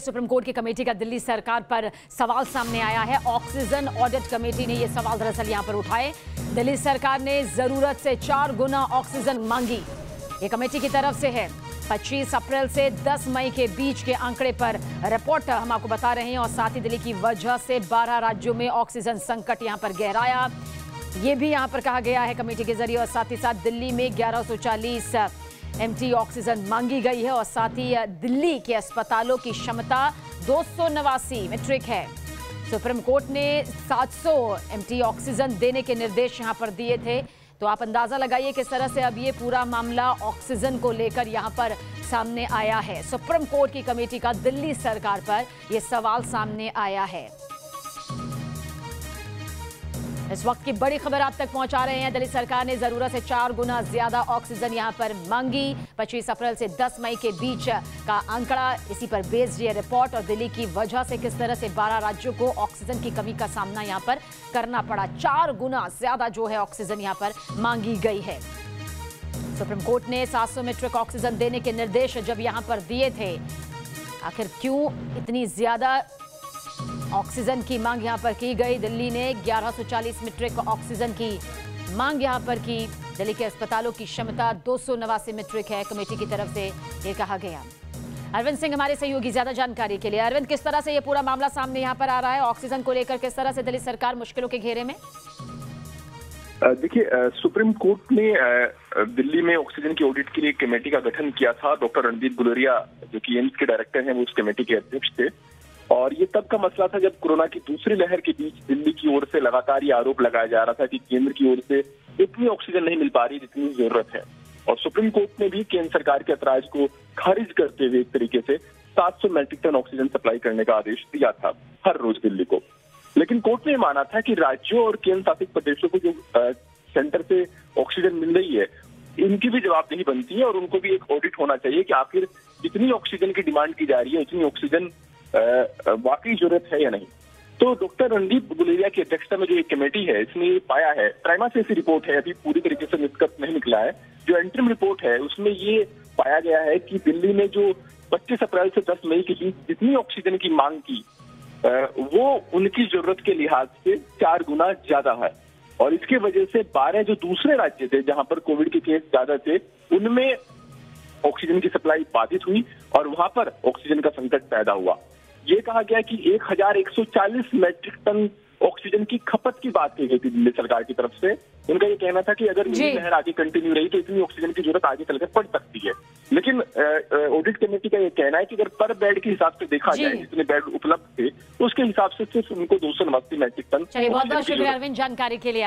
Supreme court की committee का दिल्ली सरकार पर सवाल सामने आया है। ऑक्सीजन ऑडिट कमेटी ने यह सवाल दरअसल यहां पर उठाए। दिल्ली सरकार ने जरूरत से 4 गुना ऑक्सीजन मांगी। ये कमेटी की तरफ से है। 25 अप्रैल से 10 मई के बीच के आंकड़े पर रिपोर्ट हम आपको बता रहे हैं और साथ ही दिल्ली की वजह से 12 राज्यों में ऑक्सीजन संकट यहां पर गहराया, ये भी यहां पर कहा गया है कमेटी के जरिए। और साथ ही साथ दिल्ली में 1140 एमटी ऑक्सीजन मांगी गई है और साथ ही दिल्ली के अस्पतालों की क्षमता 289 मीट्रिक है। सुप्रीम कोर्ट ने 700 एमटी ऑक्सीजन देने के निर्देश यहां पर दिए थे। तो आप अंदाजा लगाइए किस तरह से अब ये पूरा मामला ऑक्सीजन को लेकर यहां पर सामने आया है। सुप्रीम कोर्ट की कमेटी का दिल्ली सरकार पर यह सवाल सामने आया है। इस वक्त की बड़ी खबर आप तक पहुंचा रहे हैं। दिल्ली सरकार ने जरूरत से 4 गुना ज्यादा ऑक्सीजन यहां पर मांगी। 25 अप्रैल से 10 मई के बीच का आंकड़ा, इसी पर बेस्ड ये रिपोर्ट और दिल्ली की वजह से किस तरह से 12 राज्यों को ऑक्सीजन की कमी का सामना यहां पर करना पड़ा। 4 गुना ज्यादा जो है ऑक्सीजन यहां पर मांगी गई है। सुप्रीम कोर्ट ने 700 मीट्रिक ऑक्सीजन देने के निर्देश जब यहां पर दिए थे, आखिर क्यों इतनी ज्यादा ऑक्सीजन की मांग यहां पर की गई। दिल्ली ने 1140 मीट्रिक ऑक्सीजन की मांग यहां पर की। दिल्ली के अस्पतालों की क्षमता 289 मीट्रिक है, कमेटी की तरफ से यह कहा गया। अरविंद सिंह हमारे सहयोगी ज्यादा जानकारी के लिए। अरविंद, किस तरह से यह पूरा मामला सामने यहां पर आ रहा है ऑक्सीजन को लेकर, किस तरह से दिल्ली सरकार मुश्किलों के घेरे में? देखिए, सुप्रीम कोर्ट ने दिल्ली में ऑक्सीजन की ऑडिट के लिए कमेटी का गठन किया था। डॉक्टर रणदीप गुलेरिया जो कि एम्स के डायरेक्टर हैं, वो उस कमेटी के अध्यक्ष थे। और ये तब का मसला था जब कोरोना की दूसरी लहर के बीच दिल्ली की ओर से लगातार ये आरोप लगाया जा रहा था कि केंद्र की ओर से इतनी ऑक्सीजन नहीं मिल पा रही जितनी जरूरत है। और सुप्रीम कोर्ट ने भी केंद्र सरकार के ऐतराज को खारिज करते हुए एक तरीके से 700 मैट्रिक टन ऑक्सीजन सप्लाई करने का आदेश दिया था हर रोज दिल्ली को। लेकिन कोर्ट ने माना था कि राज्यों और केंद्र शासित प्रदेशों को जो सेंटर से ऑक्सीजन मिल रही है, इनकी भी जवाबदेही बनती है और उनको भी एक ऑडिट होना चाहिए कि आखिर जितनी ऑक्सीजन की डिमांड की जा रही है उतनी ऑक्सीजन वाकई जरूरत है या नहीं। तो डॉक्टर रणदीप गुलेरिया की अध्यक्षता में जो एक कमेटी है, इसने ये पाया है, प्राइमा फेसी रिपोर्ट है, अभी पूरी तरीके से निष्कर्ष नहीं निकला है, जो एंट्रीम रिपोर्ट है उसमें ये पाया गया है कि दिल्ली में जो 25 अप्रैल से 10 मई के बीच जितनी ऑक्सीजन की मांग की, वो उनकी जरूरत के लिहाज से 4 गुना ज्यादा है। और इसके वजह से 12 जो दूसरे राज्य थे जहां पर कोविड के केस ज्यादा थे, उनमें ऑक्सीजन की सप्लाई बाधित हुई और वहां पर ऑक्सीजन का संकट पैदा हुआ। ये कहा गया कि 1140 मैट्रिक टन ऑक्सीजन की खपत की बात की गई थी दिल्ली सरकार की तरफ से। उनका ये कहना था कि अगर ये लहर आगे कंटिन्यू रही तो इतनी ऑक्सीजन की जरूरत आगे चलकर पड़ सकती है। लेकिन ऑडिट कमेटी का ये कहना है कि अगर पर बेड के हिसाब से देखा जाए जितने बेड उपलब्ध थे, तो उसके हिसाब से सिर्फ उनको 289 मैट्रिक टन। चलिए, बहुत बहुत शुक्रिया अरविंद जानकारी के लिए।